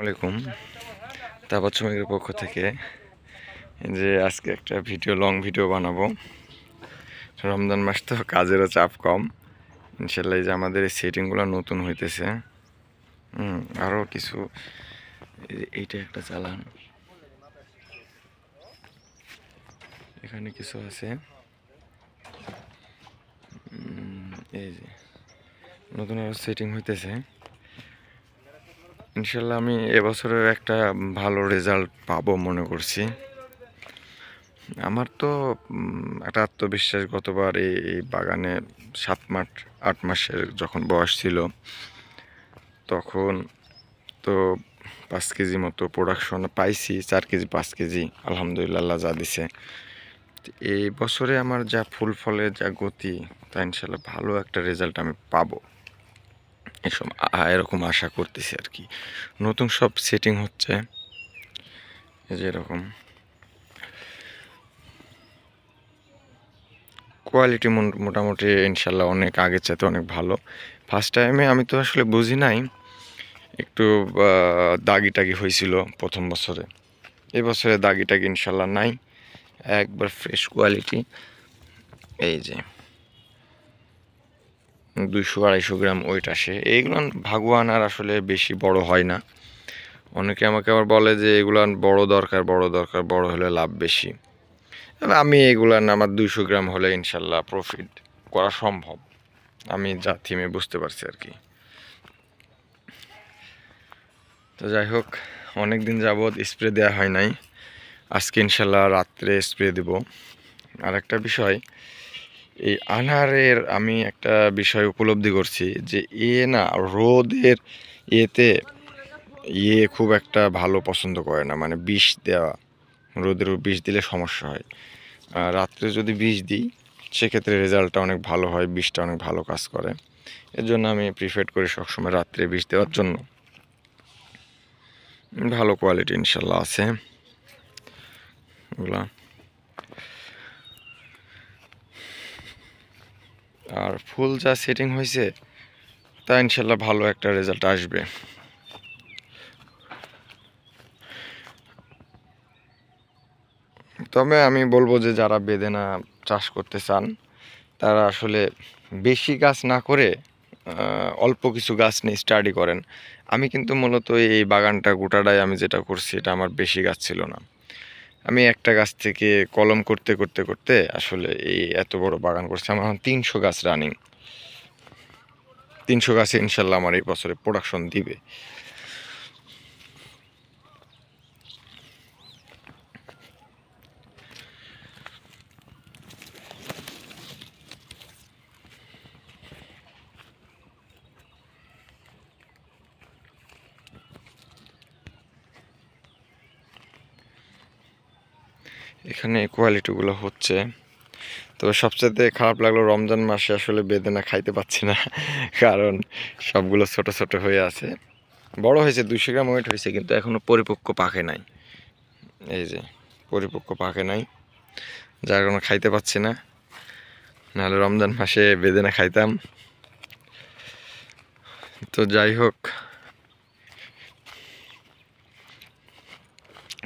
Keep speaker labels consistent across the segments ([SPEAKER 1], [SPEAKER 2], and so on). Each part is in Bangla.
[SPEAKER 1] আসসালামাইকুম। তাপস শ্রমিকের পক্ষ থেকে যে আজকে একটা লং ভিডিও বানাবো। রমজান মাস তো কাজেরও চাপ কম। ইনশাল্লাহ এই যে আমাদের এই সেটিংগুলো নতুন হইতেছে। আরও কিছু এইটা একটা চালান, এখানে কিছু আছে। এই যে নতুন আরও সেটিং হইতেছে। ইনশাল্লাহ আমি এবছরের একটা ভালো রেজাল্ট পাবো মনে করছি। আমার তো একটা আত্মবিশ্বাস, গতবার এই বাগানে 7-8 মাসের যখন বয়স ছিল তখন তো 5 কেজি মতো প্রোডাকশন পাইছি, 4 কেজি 5 কেজি আলহামদুলিল্লাহ আল্লাহ যা দিছে। এই বছরে আমার যা ফুল ফলের যা গতি, তা ইনশাল্লাহ ভালো একটা রেজাল্ট আমি পাবো এরকম আশা করতেছি আর কি। নতুন সব সেটিং হচ্ছে, এই যে এরকম কোয়ালিটি মোটামুটি ইনশাল্লাহ অনেক আগের চাইতে অনেক ভালো। ফার্স্ট টাইমে আমি তো আসলে বুঝি নাই, একটু দাগি টাগি হয়েছিল প্রথম বছরে। এবছরে দাগি টাগি ইনশাল্লাহ নাই, একবার ফ্রেশ কোয়ালিটি। এই যে 200-250 গ্রাম ওয়েট আসে। এইগুলো ভাগুয়ান আর আসলে বেশি বড় হয় না। অনেকে আমাকে আবার বলে যে এগুলান বড় দরকার, বড় হলে লাভ বেশি। আমি এগুলান আমার 200 গ্রাম হলে ইনশাল্লাহ প্রফিট করা সম্ভব। আমি যা থিমে বুঝতে পারছি আর কি। তো যাই হোক, অনেক দিন যাবৎ স্প্রে দেওয়া হয় নাই, আজকে ইনশাল্লাহ রাত্রে স্প্রে দেব। আর একটা বিষয়, এই আনারের আমি একটা বিষয় উপলব্ধি করছি যে না রোদের ইয়েতে খুব একটা ভালো পছন্দ করে না, মানে বিষ দেওয়া। রোদের বিষ দিলে সমস্যা হয়। রাত্রে যদি বিষ দিই সেক্ষেত্রে রেজাল্টটা অনেক ভালো হয়, বিষটা অনেক ভালো কাজ করে। এর জন্য আমি প্রিফার করি সবসময় রাত্রে বিষ দেওয়ার জন্য। ভালো কোয়ালিটি ইনশাল্লাহ আছে এগুলা। আর ফুল যা সেটিং হয়েছে তা ইনশাল্লাহ ভালো একটা রেজাল্ট আসবে। তবে আমি বলবো যে যারা বেদেনা চাষ করতে চান তারা আসলে বেশি গাছ না করে অল্প কিছু গাছ নিয়ে স্টাডি করেন। আমি কিন্তু মূলত এই বাগানটা গোটাটাই আমি যেটা করছি, এটা আমার বেশি গাছ ছিল না। আমি একটা গাছ থেকে কলম করতে করতে করতে আসলে এই এত বড় বাগান করছি। আমার এখন 300 গাছ রানিং। 300 গাছে ইনশাল্লাহ আমার এই বছরে প্রোডাকশন দিবে। এখানে কোয়ালিটিগুলো হচ্ছে। তবে সবচেয়ে খারাপ লাগলো রমজান মাসে আসলে বেদেনা খাইতে পাচ্ছি না, কারণ সবগুলো ছোট ছোট হয়ে আছে। বড় হয়েছে, 200 গ্রাম ওয়েট হয়েছে, কিন্তু এখনো পরিপক্ক পাকে নাই। এই যে পরিপক্ক পাকে নাই, যার কারণে খাইতে পাচ্ছি না। নাহলে রমজান মাসে বেদেনা খাইতাম। তো যাই হোক,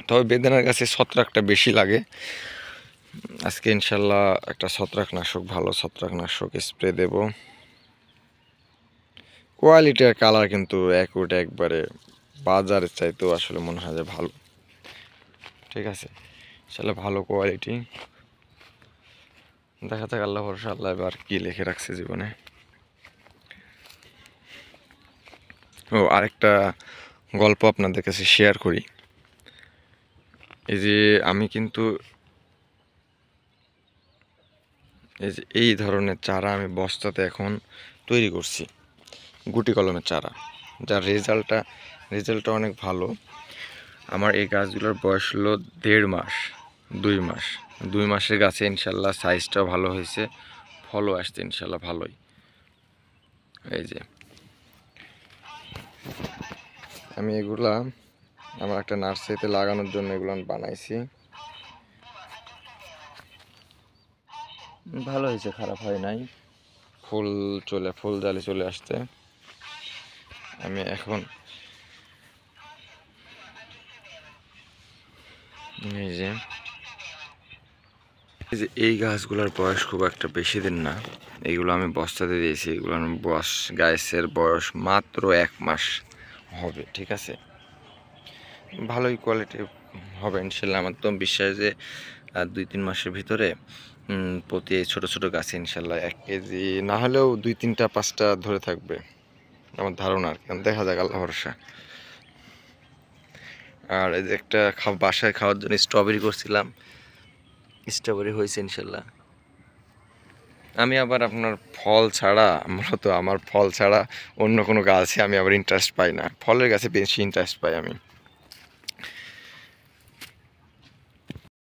[SPEAKER 1] তবে বেদেনার কাছে ছত্রাকটা বেশি লাগে। আজকে ইনশাল্লাহ একটা ছত্রাকনাশক, ভালো ছত্রাকনাশক স্প্রে দেব। কোয়ালিটি আর কালার কিন্তু একবারে বাজারের চাইতেও আসলে মনে হয় যে ভালো। ঠিক আছে, আসলে ভালো কোয়ালিটি। দেখা যাক, আল্লাহ ভরসা, আল্লাহ এবার কি লিখে রাখছে জীবনে। ও আরেকটা গল্প আপনাদের কাছে শেয়ার করি। এই যে আমি কিন্তু এই ধরনের চারা আমি বস্তাতে এখন তৈরি করছি, গুটি কলমের চারা, যার রেজাল্টটা অনেক ভালো। আমার এই গাছগুলোর বয়স হলো 1.5 মাস, 2 মাস। 2 মাসের গাছে ইনশাল্লাহ সাইজটাও ভালো হয়েছে, ফলও আসছে ইনশাল্লাহ ভালোই। এই যে আমি এগুলা আমার একটা নার্সারিতে লাগানোর জন্য এগুলো বানাইছি। ভালো হয়েছে, খারাপ হয় নাই। ফুল জালি চলে আসছে। আমি এখন এই যে এই গাছগুলোর বয়স খুব একটা বেশি দিন না, এইগুলো আমি বস্তাতে দিয়েছি। এগুলোর গাছের বয়স মাত্র 1 মাস হবে, ঠিক আছে। ভালোই কোয়ালিটি হবে ইনশাল্লাহ। আমার তো বিশ্বাস যে 2-3 মাসের ভিতরে প্রতি এই ছোটো ছোটো গাছে ইনশাল্লাহ 1 কেজি না হলেও 2-3-5টা ধরে থাকবে আমার ধারণা আর কি। দেখা যাক, আল্লাহ ভরসা। আর এই যে একটা বাসায় খাওয়ার জন্য স্ট্রবেরি করছিলাম, স্ট্রবেরি হয়েছে ইনশাল্লাহ। আমি আবার আপনার ফল ছাড়া, মূলত আমার ফল ছাড়া অন্য কোনো গাছে আমি আবার ইন্টারেস্ট পাই না। ফলের গাছে বেশি ইন্টারেস্ট পাই আমি।